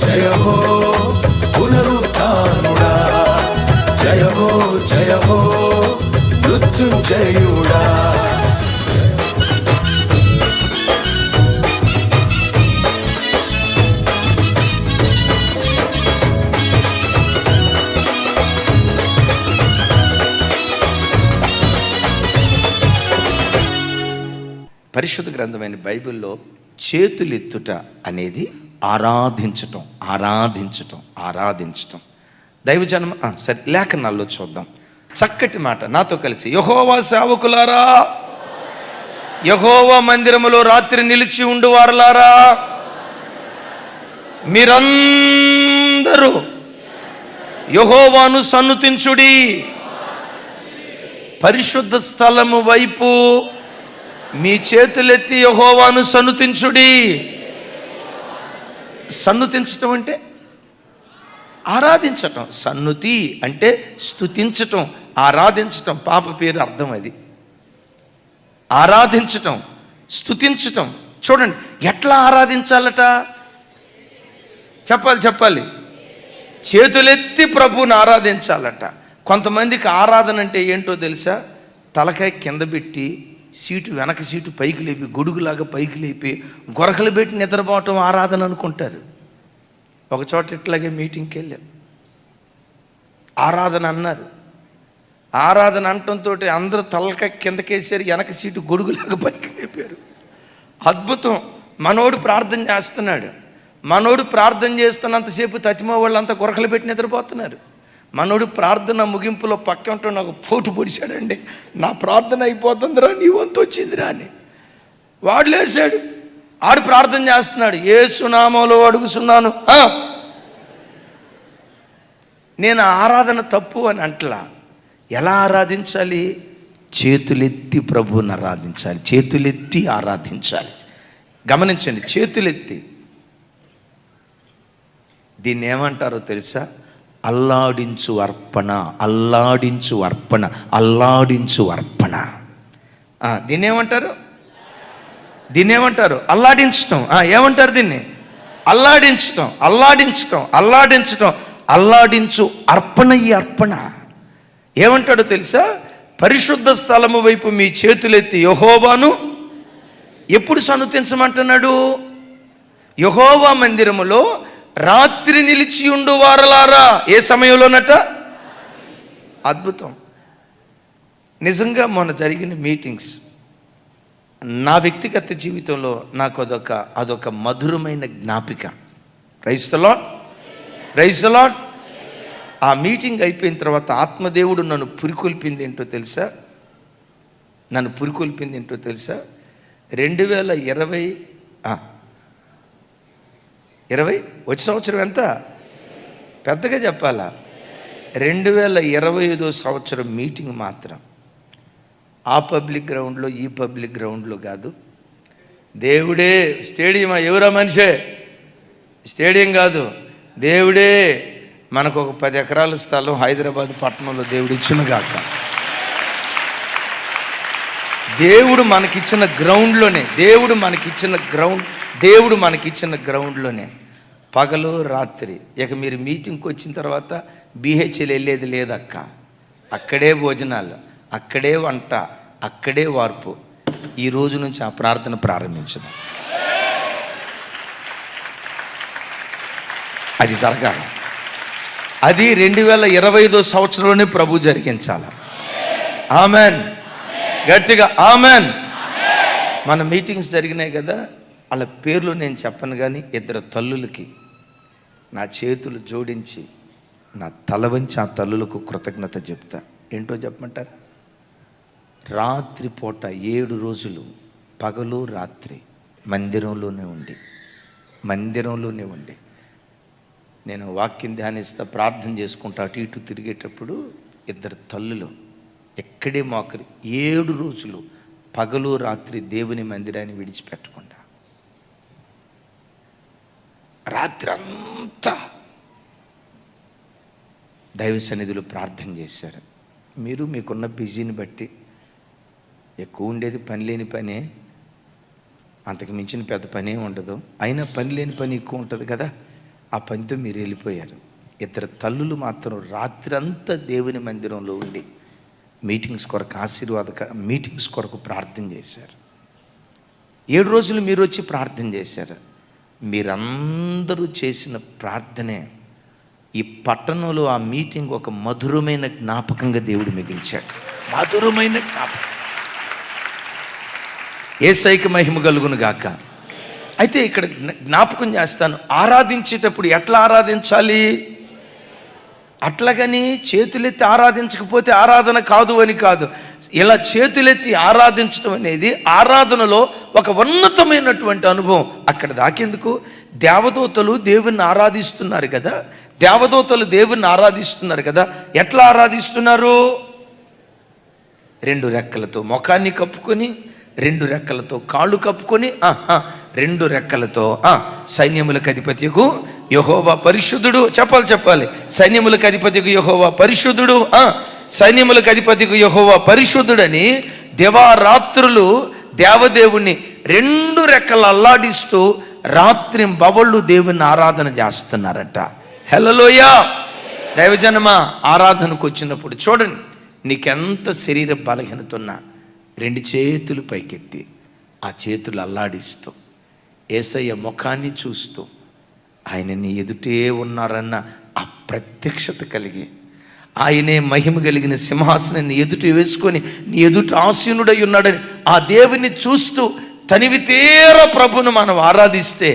జయ హో పునరుత్థానుడా, జయ హో మృత్యుంజయుడా. పరిశుద్ధ గ్రంథమైన బైబిల్లో చేతులెత్తుట అనేది ఆరాధించటం, ఆరాధించటం, ఆరాధించటం. దైవజనం సరే లేఖనాల్లో చూద్దాం. చక్కటి మాట నాతో కలిసి, యెహోవా సేవకులారా, యెహోవా మందిరములో రాత్రి నిలిచి ఉండువారులారా, మీరందరూ యెహోవాను సన్నుతించుడి. పరిశుద్ధ స్థలము వైపు మీ చేతులెత్తి యెహోవాను సన్నుతించుడి. సన్నుతించటం అంటే ఆరాధించటం. సన్నుతి అంటే స్తుతించటం, ఆరాధించటం. పాప పేరు అర్థం అది. ఆరాధించటం, స్తుతించటం. చూడండి ఎట్లా ఆరాధించాలట, చెప్పాలి. చేతులెత్తి ప్రభువుని ఆరాధించాలట. కొంతమందికి ఆరాధన అంటే ఏంటో తెలుసా? తలకాయ కింద పెట్టి సీటు వెనక సీటు పైకి లేపి, గొడుగులాగా పైకి లేపి గొరకలు పెట్టి నిద్రపోవటం ఆరాధన అనుకుంటారు. ఒక చోట ఇట్లాగే మీటింగ్కి వెళ్ళాం, ఆరాధన అన్నారు. ఆరాధన అనటంతో అందరూ తలకాయ కిందకేసారు, వెనక సీటు గొడుగులాగా పైకి లేపారు. అద్భుతం. మనోడు ప్రార్థన చేస్తున్నాడు. మనోడు ప్రార్థన చేస్తున్నంతసేపు తతిమా వాళ్ళంతా గొరకలు పెట్టి నిద్రపోతున్నారు. మనోడు ప్రార్థన ముగింపులో పక్క ఉంటూ నాకు పోటు పొడిచాడండి, నా ప్రార్థన అయిపోతుందిరా, నీ వంతు వచ్చిందిరా అని. వాడు లేచాడు, ఆడు ప్రార్థన చేస్తున్నాడు, యేసు నామములో అడుగుతున్నాను. నేను ఆరాధన తప్పు అని అంటలా. ఎలా ఆరాధించాలి? చేతులెత్తి ప్రభువుని ఆరాధించాలి, చేతులెత్తి ఆరాధించాలి. గమనించండి, చేతులెత్తి. దీన్ని ఏమంటారో తెలుసా? అల్లాడించు అర్పణ, అల్లాడించు అర్పణ, అల్లాడించు అర్పణ. దీన్నేమంటారు? అల్లాడించటం. ఏమంటారు దీన్ని? అల్లాడించటం, అల్లాడించటం, అల్లాడించటం, అల్లాడించు అర్పణ. ఈ అర్పణ ఏమంటాడో తెలుసా? పరిశుద్ధ స్థలము వైపు మీ చేతులెత్తి యెహోవాను ఎప్పుడు సన్నుతించమంటున్నాడు? యెహోవా మందిరములో రాత్రి నిలిచి ఉండు వారలారా. ఏ సమయంలోనట? అద్భుతం. నిజంగా మొన్న జరిగిన మీటింగ్స్ నా వ్యక్తిగత జీవితంలో నాకు అదొక మధురమైన జ్ఞాపిక. Praise the lord, praise the lord. ఆ మీటింగ్ అయిపోయిన తర్వాత ఆత్మదేవుడు నన్ను పురికొల్పింది ఏంటో తెలుసా? 2020 వచ్చే సంవత్సరం ఎంత పెద్దగా చెప్పాలా? 2025 సంవత్సరం మీటింగ్ మాత్రం ఆ పబ్లిక్ గ్రౌండ్లో, ఈ పబ్లిక్ గ్రౌండ్లో కాదు. దేవుడే స్టేడియం. ఎవరా మనిషే? స్టేడియం కాదు, దేవుడే మనకు ఒక 10 ఎకరాల స్థలం హైదరాబాద్ పట్టణంలో దేవుడు ఇచ్చునుగాక. దేవుడు మనకిచ్చిన గ్రౌండ్లోనే, దేవుడు మనకిచ్చిన గ్రౌండ్లోనే పగలు రాత్రి. ఇక మీరు మీటింగ్కి వచ్చిన తర్వాత BHL వెళ్ళేది లేదక్క. అక్కడే భోజనాలు, అక్కడే వంట, అక్కడే వార్పు. ఈ రోజు నుంచి ఆ ప్రార్థన ప్రారంభించదాం. అది జరగాలి. అది 2025 సంవత్సరంలోనే ప్రభు జరిగించాలి. ఆమెన్. గట్టిగా ఆమెన్. మన మీటింగ్స్ జరిగినాయి కదా, వాళ్ళ పేర్లు నేను చెప్పను, కానీ 2 తల్లులకి నా చేతులు జోడించి నా తల వంచి ఆ తల్లులకు కృతజ్ఞత చెప్తా. ఏంటో చెప్పమంటారా? రాత్రిపూట 7 రోజులు పగలు రాత్రి మందిరంలోనే ఉండి నేను వాక్యం ధ్యానిస్తా, ప్రార్థన చేసుకుంటా, అటు ఇటు తిరిగేటప్పుడు 2 తల్లులు ఎక్కడే మోకరి 7 రోజులు పగలు రాత్రి దేవుని మందిరాన్ని విడిచిపెట్టకుండా రాత్రి అంతా దైవ సన్నిధిలో ప్రార్థన చేశారు. మీరు మీకున్న బిజీని బట్టి ఎక్కువ ఉండేది పని లేని పనే, అంతకు మించిన పెద్ద పనే ఉండదు. అయినా పని లేని పని ఎక్కువ ఉంటుంది కదా. ఆ పనితో మీరు వెళ్ళిపోయారు. ఇద్దరు తల్లులు మాత్రం రాత్రంతా దేవుని మందిరంలో ఉండి మీటింగ్స్ కొరకు మీటింగ్స్ కొరకు ప్రార్థన చేశారు. 7 రోజులు మీరు వచ్చి ప్రార్థన చేశారు. మీరందరూ చేసిన ప్రార్థనే ఈ పట్టణంలో ఆ మీటింగ్ ఒక మధురమైన జ్ఞాపకంగా దేవుడు మిగిల్చాడు. మధురమైన జ్ఞాపకం. యేసయ్యకి మహిమ కలుగును గాక. అయితే ఇక్కడ జ్ఞాపకం చేస్తాను, ఆరాధించేటప్పుడు ఎట్లా ఆరాధించాలి? అట్లాగని చేతులెత్తి ఆరాధించకపోతే ఆరాధన కాదు అని కాదు. ఇలా చేతులెత్తి ఆరాధించడం అనేది ఆరాధనలో ఒక ఉన్నతమైనటువంటి అనుభవం. అక్కడ దాకేందుకు? దేవదూతలు దేవుణ్ణి ఆరాధిస్తున్నారు కదా. దేవదూతలు దేవుణ్ణి ఆరాధిస్తున్నారు కదా. ఎట్లా ఆరాధిస్తున్నారు? 2 రెక్కలతో ముఖాన్ని కప్పుకొని, 2 రెక్కలతో కాళ్ళు కప్పుకొని, 2 రెక్కలతో సైన్యములకు అధిపతియగు యెహోవా పరిశుద్ధుడు. చెప్పాలి. సైన్యములకు అధిపతియగు యెహోవా పరిశుద్ధుడు, సైన్యములకు అధిపతియగు యెహోవా పరిశుద్ధుడని దివారాత్రులు దేవదేవుణ్ణి 2 రెక్కలు అల్లాడిస్తూ రాత్రి బవళ్ళు దేవుని ఆరాధన చేస్తున్నారట. హల్లెలూయా. దైవజనమా, ఆరాధనకు వచ్చినప్పుడు చూడండి, నీకెంత శరీర బలహీనత ఉన్నా 2 చేతులు పైకెత్తి ఆ చేతులు అల్లాడిస్తూ యేసయ్య ముఖాన్ని చూస్తూ ఆయన నీ ఎదుటే ఉన్నారన్న ఆ ప్రత్యక్షత కలిగి, ఆయనే మహిమ కలిగిన సింహాసనాన్ని ఎదుట వేసుకొని నీ ఎదుట ఆసీనుడై ఉన్నాడని ఆ దేవుని చూస్తూ తనివి తీర ప్రభును మనం ఆరాధిస్తే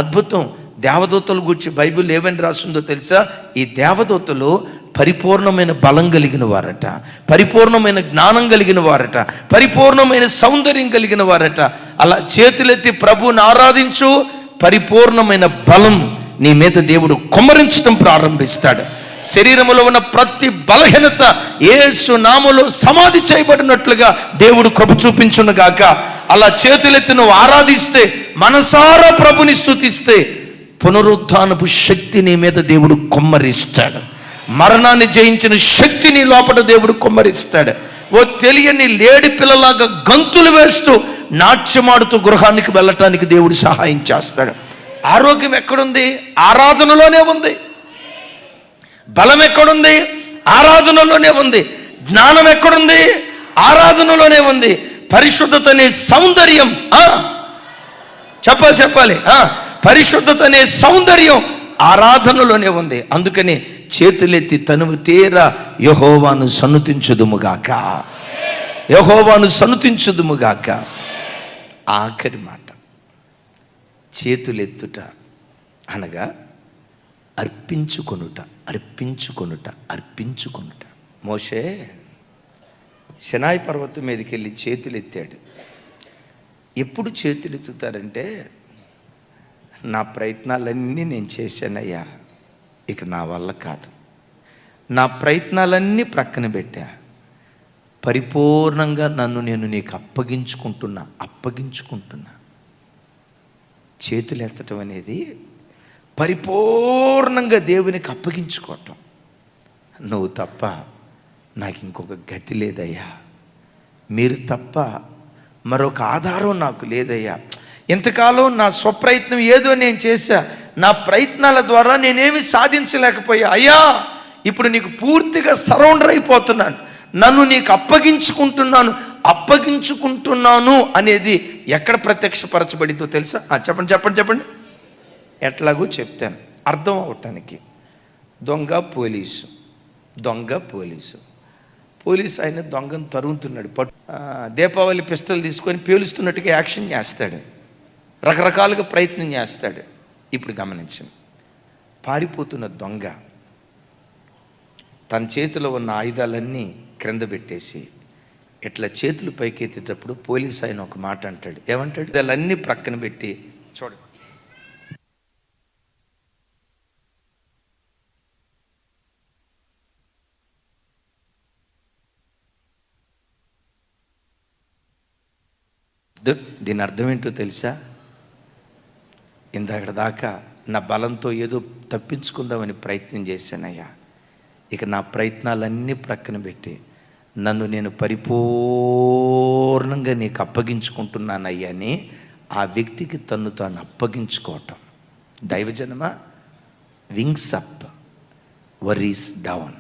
అద్భుతం. దేవదూతల గురించి బైబిల్ ఏమని రాస్తుందో తెలుసా? ఈ దేవదూతలు పరిపూర్ణమైన బలం కలిగిన వారట, పరిపూర్ణమైన జ్ఞానం కలిగిన వారట, పరిపూర్ణమైన సౌందర్యం కలిగిన వారట. అలా చేతులెత్తి ప్రభువుని ఆరాధించు, పరిపూర్ణమైన బలం నీ మీద దేవుడు కుమ్మరించడం ప్రారంభిస్తాడు. శరీరములో ఉన్న ప్రతి బలహీనత యేసు నామములో సమాధి చేయబడినట్లుగా దేవుడు కృప చూపించును గాక. అలా చేతులెత్తి నువ్వు ఆరాధిస్తే, మనసారా ప్రభుని స్తుతిస్తే, పునరుత్థానపు శక్తి నీ మీద దేవుడు కుమ్మరిస్తాడు. మరణాన్ని జయించిన శక్తి నీ లోపల దేవుడు కుమ్మరిస్తాడు. ఓ తెలియని లేడి పిల్లలాగా గంతులు వేస్తూ నాట్యమాడుతూ గృహానికి వెళ్ళటానికి దేవుడు సహాయం చేస్తాడు. ఆరోగ్యం ఎక్కడుంది? ఆరాధనలోనే ఉంది. బలం ఎక్కడుంది? ఆరాధనలోనే ఉంది. జ్ఞానం ఎక్కడుంది? ఆరాధనలోనే ఉంది. పరిశుద్ధత అనే సౌందర్యం, చెప్పాలి పరిశుద్ధత అనే సౌందర్యం ఆరాధనలోనే ఉంది. అందుకని చేతులెత్తి తనువు తీర యెహోవాను సన్నుతించుదుముగాక, యెహోవాను సన్నుతించుదుముగాక. ఆఖరి మాట, చేతులెత్తుట అనగా అర్పించుకొనుట. మోషే సినాయి పర్వతం మీదకి వెళ్ళి చేతులెత్తాడు. ఎప్పుడు చేతులెత్తుతారంటే, నా ప్రయత్నాలన్నీ నేను చేశానయ్యా, ఇక నా వల్ల కాదు, నా ప్రయత్నాలన్నీ ప్రక్కన పెట్టా, పరిపూర్ణంగా నన్ను నేను నీకు అప్పగించుకుంటున్నా. చేతులు ఎత్తటం అనేది పరిపూర్ణంగా దేవునికి అప్పగించుకోవటం. నువ్వు తప్ప నాకు ఇంకొక గతి లేదయ్యా, మీరు తప్ప మరొక ఆధారం నాకు లేదయ్యా, ఇంతకాలం నా స్వప్రయత్నం ఏదో నేను చేశా, నా ప్రయత్నాల ద్వారా నేనేమి సాధించలేకపోయా అయ్యా, ఇప్పుడు నీకు పూర్తిగా సరౌండర్ అయిపోతున్నాను, నన్ను నీకు అప్పగించుకుంటున్నాను అనేది ఎక్కడ ప్రత్యక్షపరచబడిందో తెలుసా? చెప్పండి. ఎట్లాగో చెప్తాను అర్థం అవటానికి. దొంగ పోలీసు ఆయన దొంగను తరుగుతున్నాడు. దీపావళి పిస్టల్ తీసుకొని పేలుస్తున్నట్టుగా యాక్షన్ చేస్తాడు, రకరకాలుగా ప్రయత్నం చేస్తాడు. ఇప్పుడు గమనించండి, పారిపోతున్న దొంగ తన చేతిలో ఉన్న ఆయుధాలన్నీ క్రింద పెట్టేసి ఇట్లా చేతులు పైకెత్తేటప్పుడు పోలీసు ఆయన ఒక మాట అంటాడు. ఏమంటాడు? ఇదన్నీ ప్రక్కన పెట్టి చూడండి, దీని అర్థం ఏంటో తెలుసా? ఇందాక దాకా నా బలంతో ఏదో తప్పించుకుందామని ప్రయత్నం చేశానయ్యా, ఇక నా ప్రయత్నాలన్నీ ప్రక్కన పెట్టి నన్ను నేను పరిపూర్ణంగా నీకు అప్పగించుకుంటున్నానయ్యా అని ఆ వ్యక్తికి తను తాను అప్పగించుకోవటం. దైవజనమా, వింగ్స్ అప్, వరీస్ డౌన్.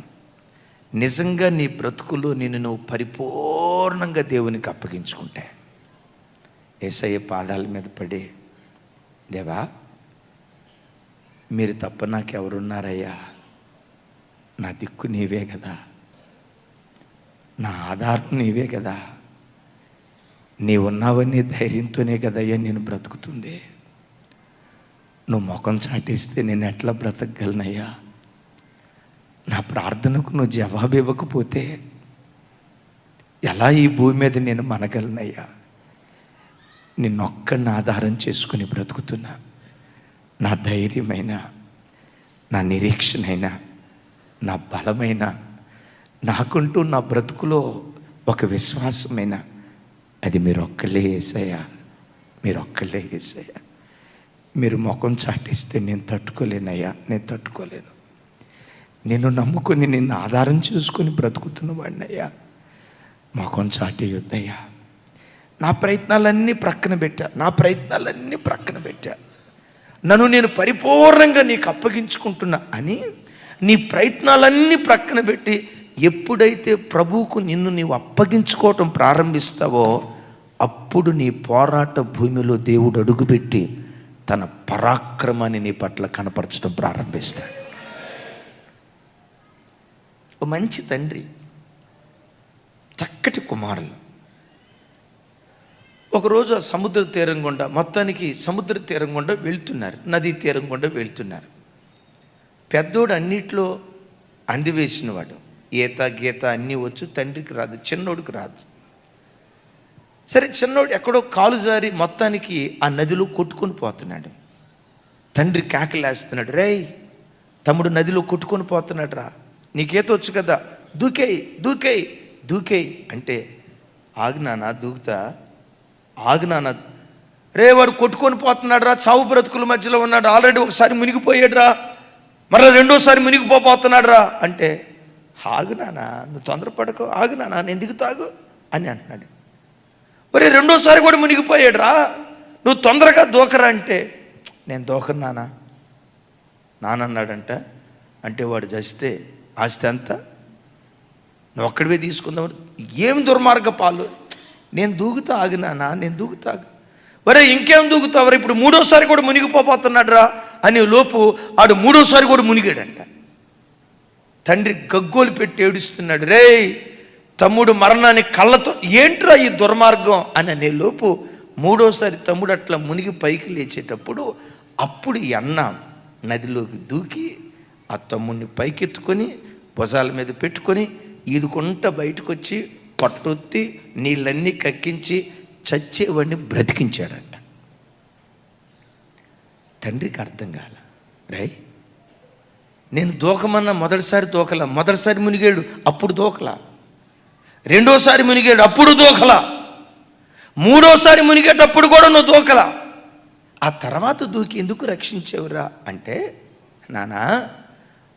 నిజంగా నీ బ్రతుకులో నిన్ను నువ్వు పరిపూర్ణంగా దేవునికి అప్పగించుకుంటే, యేసయ్య పాదాల మీద పడి, దేవా మీరు తప్ప నాకెవరున్నారయ్యా, నా దిక్కు నీవే కదా, నా ఆధారం నీవే కదా, నీవున్నావని ధైర్యంతోనే కదయ్యా నేను బ్రతుకుతుంది. నువ్వు ముఖం చాటేస్తే నేను ఎట్లా బ్రతకగలనయ్యా, నా ప్రార్థనకు నువ్వు జవాబు ఇవ్వకపోతే ఎలా ఈ భూమి మీద నేను మనగలనయ్యా, నిన్నొక్కడిని ఆధారం చేసుకుని బ్రతుకుతున్నా. నా ధైర్యమైన, నా నిరీక్షణైన, నా బలమైన, నాకుంటూ నా బ్రతుకులో ఒక విశ్వాసమైన, అది మీరొక్కళ్ళే యేసయ్యా, మీరొక్కళ్ళే యేసయ్యా. మీరు ముఖం చాటిస్తే నేను తట్టుకోలేనయ్యా, నేను తట్టుకోలేను. నేను నమ్ముకొని నిన్ను ఆధారం చేసుకొని బ్రతుకుతున్న వాడినయ్యా, ముఖం చాటేయొద్దయ్యా. నా ప్రయత్నాలన్నీ ప్రక్కన పెట్టా, నన్ను నేను పరిపూర్ణంగా నీకు అప్పగించుకుంటున్నా అని నీ ప్రయత్నాలన్నీ ప్రక్కన పెట్టి, ఎప్పుడైతే ప్రభువుకు నిన్ను నీవు అప్పగించుకోవటం ప్రారంభిస్తావో అప్పుడు నీ పోరాట భూమిలో దేవుడు అడుగుపెట్టి తన పరాక్రమాన్ని నీ పట్ల కనపరచడం ప్రారంభిస్తాడు. ఓ మంచి తండ్రి, చక్కటి కుమారులు ఒకరోజు ఆ సముద్ర తీరం గుండా, మొత్తానికి సముద్ర తీరం గుండా వెళ్తున్నారు, నదీ తీరం గుండా వెళ్తున్నారు. పెద్దోడు అన్నిట్లో అందివేసినవాడు, ఈత గీత అన్నీ వచ్చు, తండ్రికి రాదు, చిన్నోడికి రాదు. సరే, చిన్నోడు ఎక్కడో కాలు జారి మొత్తానికి ఆ నదిలో కొట్టుకొని పోతున్నాడు. తండ్రి కేకలేస్తున్నాడు, రేయ్ తమ్ముడు నదిలో కొట్టుకొని పోతున్నాడు రా, నీకేత వచ్చు కదా, దూకేయ్ అంటే, ఆగునానా దూకుతా, ఆగునానా, రే వాడు కొట్టుకొని పోతున్నాడు రా, చావు బ్రతుకుల మధ్యలో ఉన్నాడు, ఆల్రెడీ ఒకసారి మునిగిపోయాడు రా, మరలా రెండోసారి మునిగిపోతున్నాడు రా అంటే, ఆగునానా నువ్వు తొందరపడకు, ఆగునానా నేను దిగుతాగు అని అంటున్నాడు. ఒరే రెండోసారి కూడా మునిగిపోయాడు రా, నువ్వు తొందరగా దూకరా అంటే, నేను దూకను నానన్నాడంట. అంటే వాడు చస్తే ఆస్తి అంతా నువ్వు ఒక్కడివే తీసుకుందాం, ఏం దుర్మార్గ పాలు, నేను దూకుతా, ఆగినానా నేను దూకుతా, ఒరే ఇంకేం దూకుతావరా, ఇప్పుడు మూడోసారి కూడా మునిగిపోతున్నాడు రా అని లోపు ఆడు మూడోసారి కూడా మునిగాడంట. తండ్రి గగ్గోలు పెట్టి ఏడుస్తున్నాడు, రే తమ్ముడు మరణాన్ని కళ్ళతో, ఏంట్రా ఈ దుర్మార్గం అని అనే లోపు మూడోసారి తమ్ముడు అట్లా మునిగి పైకి లేచేటప్పుడు అప్పుడు ఈ అన్న నదిలోకి దూకి ఆ తమ్ముడిని పైకెత్తుకొని భుజాల మీద పెట్టుకొని ఈదుకుంటా బయటకు వచ్చి పట్టొత్తి నీళ్ళన్నీ కక్కించి చచ్చేవాడిని బ్రతికించాడంట. తండ్రికి అర్థం కాల, రై నేను దూకమన్నా మొదటిసారి మునిగాడు అప్పుడు దూకలా, రెండోసారి మునిగాడు అప్పుడు దూకలా, మూడోసారి మునిగేటప్పుడు కూడా నువ్వు దూకలా, ఆ తర్వాత దూకి ఎందుకు రక్షించేవురా అంటే, నానా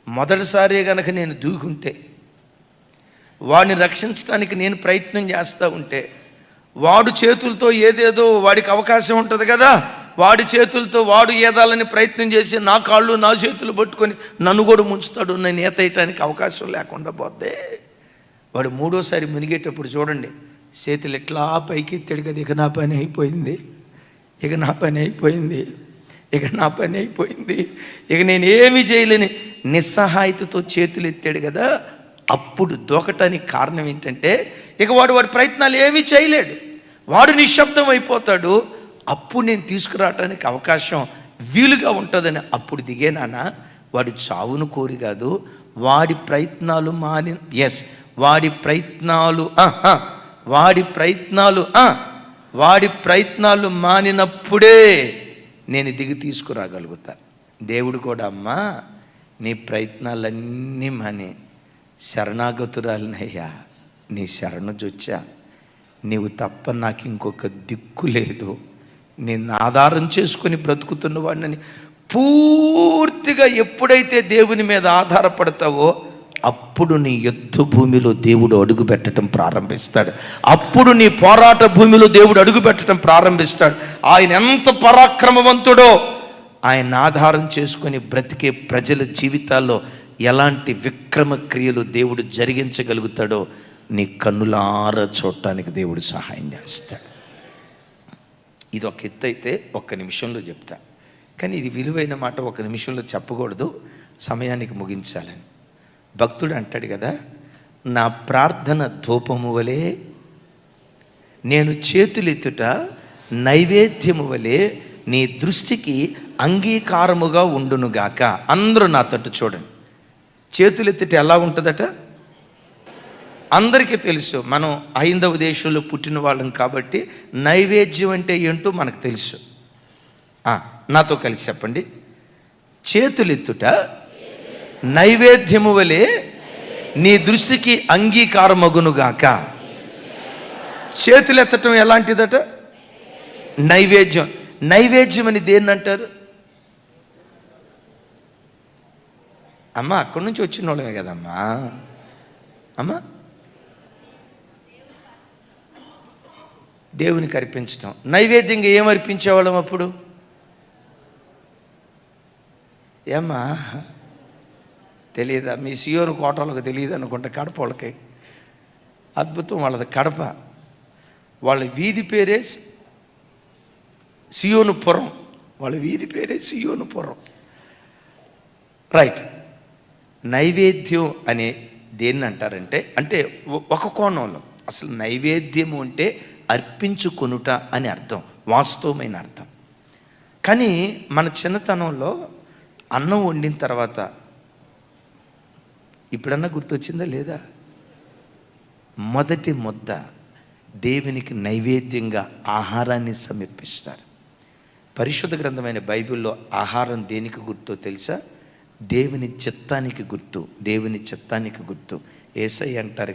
మొదటిసారి గనక నేను దూకుంటే, వాడిని రక్షించడానికి నేను ప్రయత్నం చేస్తూ ఉంటే, వాడు చేతులతో ఏదేదో వాడికి అవకాశం ఉంటుంది కదా, వాడి చేతులతో వాడు ఏదాలని ప్రయత్నం చేసి నా కాళ్ళు నా చేతులు పట్టుకొని నన్ను కూడా ముంచుతాడు, నేను ఈత వేయటానికి అవకాశం లేకుండా పోతే, వాడు మూడోసారి మునిగేటప్పుడు చూడండి చేతులు ఎట్లా పైకి ఎత్తాడు కదా, ఇక నా పని అయిపోయింది, ఇక నేనేమి చేయలేని నిస్సహాయతతో చేతులు ఎత్తాడు కదా. అప్పుడు దూకటానికి కారణం ఏంటంటే, ఇక వాడి ప్రయత్నాలు ఏమీ చేయలేడు, వాడు నిశ్శబ్దం అయిపోతాడు. అప్పుడు నేను తీసుకురావటానికి అవకాశం వీలుగా ఉంటుందని అప్పుడు దిగేనానా. వాడి చావును కోరి కాదు, వాడి ప్రయత్నాలు వాడి ప్రయత్నాలు మానినప్పుడే నేను దిగి తీసుకురాగలుగుతా. దేవుడు కూడా, అమ్మా నీ ప్రయత్నాలన్నీ మాని శరణాగతురాలినయ్యా, నీ శరణు జొచ్చా, నీవు తప్ప నాకు ఇంకొక దిక్కు లేదు, నిన్ను ఆధారం చేసుకొని బ్రతుకుతున్న వాడిని పూర్తిగా ఎప్పుడైతే దేవుని మీద ఆధారపడతావో అప్పుడు నీ యుద్ధ భూమిలో దేవుడు అడుగు పెట్టడం ప్రారంభిస్తాడు, అప్పుడు నీ పోరాట భూమిలో దేవుడు అడుగు పెట్టడం ప్రారంభిస్తాడు. ఆయన ఎంత పరాక్రమవంతుడో ఆయన ఆధారం చేసుకొని బ్రతికే ప్రజల జీవితాల్లో ఎలాంటి విక్రమ క్రియలు దేవుడు జరిగించగలుగుతాడో నీ కన్నులారా చూడటానికి దేవుడు సహాయం చేస్తాడు. ఇది ఒక ఎత్తు అయితే ఒక్క నిమిషంలో చెప్తా, కానీ ఇది విలువైన మాట ఒక నిమిషంలో చెప్పకూడదు, సమయానికి ముగించాలని. భక్తుడు అంటాడు కదా, నా ప్రార్థన ధూపము వలె, నేను చేతులెత్తుట నైవేద్యము వలె నీ దృష్టికి అంగీకారముగా ఉండునుగాక. అందరూ నా తట్టు చూడండి. చేతులెత్తుట ఎలా ఉంటుందట? అందరికీ తెలుసు, మనం హైందవ దేశంలో పుట్టిన వాళ్ళం కాబట్టి నైవేద్యం అంటే ఏంటో మనకు తెలుసు. నాతో కలిసి చెప్పండి. చేతులెత్తుట నైవేద్యము వలె నీ దృష్టికి అంగీకారమగునుగాక. చేతులెత్తటం ఎలాంటిదట? నైవేద్యం. నైవేద్యం అని దేన్ని అంటారు? అమ్మా, అక్కడి నుంచి వచ్చిన వాళ్ళమే కదమ్మా. అమ్మా, దేవునికి అర్పించటం. నైవేద్యంగా ఏం అర్పించేవాళ్ళం అప్పుడు? ఏమ్మా తెలియదా? మీ సియోను కోటలకు తెలియదు అనుకుంటా. కడప వాళ్ళకి అద్భుతం, వాళ్ళది కడప. వాళ్ళ వీధి పేరే సియోనుపురం. వాళ్ళ వీధి పేరే సియోనుపురం. రైట్. నైవేద్యం అనే దేన్ని అంటారంటే, అంటే ఒక కోణంలో అసలు నైవేద్యము అంటే అర్పించుకొనుట అని అర్థం, వాస్తవమైన అర్థం. కానీ మన చిన్నతనంలో అన్నం వండిన తర్వాత ఇప్పుడన్నా గుర్తొచ్చిందా లేదా? మొదటి ముద్ద దేవునికి నైవేద్యంగా ఆహారాన్ని సమర్పిస్తారు. పరిశుద్ధ గ్రంథమైన బైబిల్లో ఆహారం దేనికి గుర్తో తెలుసా? దేవుని చిత్తానికి గుర్తు. దేవుని చిత్తానికి గుర్తు. యేసయ్య అంటారు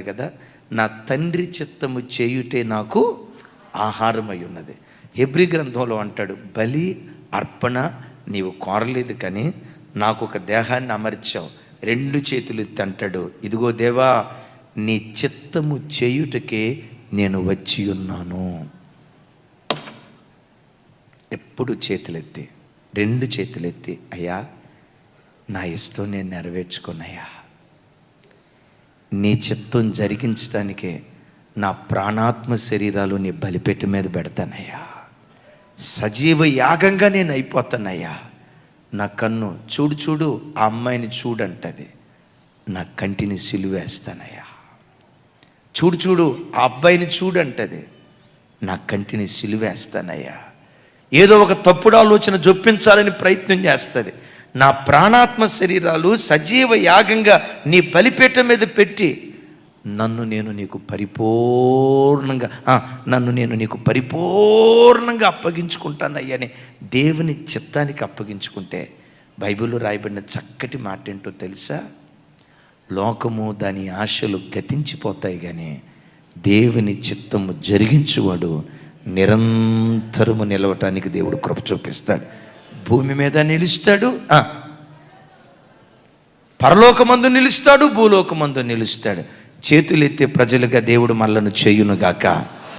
కదా, నా తండ్రి చిత్తము చేయుటే నాకు ఆహారమై ఉన్నది. హెబ్రీ గ్రంథంలో అంటాడు, బలి అర్పణ నీవు కోరలేదు కానీ నాకు ఒక దేహాన్ని అమర్చావు. 2 చేతులు ఎత్తి అంటాడు, ఇదిగో దేవా, నీ చిత్తము చేయుటకే నేను వచ్చి ఉన్నాను. ఎప్పుడు చేతులెత్తి, 2 చేతులెత్తి, అయ్యా నా ఇష్టం నేను నెరవేర్చుకున్నాయా, నీ చిత్తం జరిగించడానికే నా ప్రాణాత్మ శరీరాలు నీ బలిపెట్టి మీద పెడతానయ్యా, సజీవ యాగంగా నేను అయిపోతానయ్యా. నా కన్ను చూడు ఆ అమ్మాయిని చూడంటది, నా కంటిని సిలువేస్తానయ్యా. చూడు ఆ అబ్బాయిని చూడంటది, నా కంటిని సిలువేస్తానయ్యా. ఏదో ఒక తప్పుడు ఆలోచన జొప్పించాలని ప్రయత్నం చేస్తుంది. నా ప్రాణాత్మ శరీరాలు సజీవ యాగంగా నీ బలిపీఠం మీద పెట్టి నన్ను నేను నీకు పరిపూర్ణంగా అప్పగించుకుంటానయ్యని దేవుని చిత్తానికి అప్పగించుకుంటే బైబిల్లో రాయబడిన చక్కటి మాట ఏంటో తెలుసా? లోకము దాని ఆశలు గతించిపోతాయి, కానీ దేవుని చిత్తము జరిగించువాడు నిరంతరము నిలవటానికి దేవుడు కృప చూపిస్తాడు. భూమి మీద నిలుస్తాడు, పరలోకమందు నిలుస్తాడు, భూలోకమందు నిలుస్తాడు. చేతులెత్తే ప్రజలుగా దేవుడు మనలను చేయునుగాక.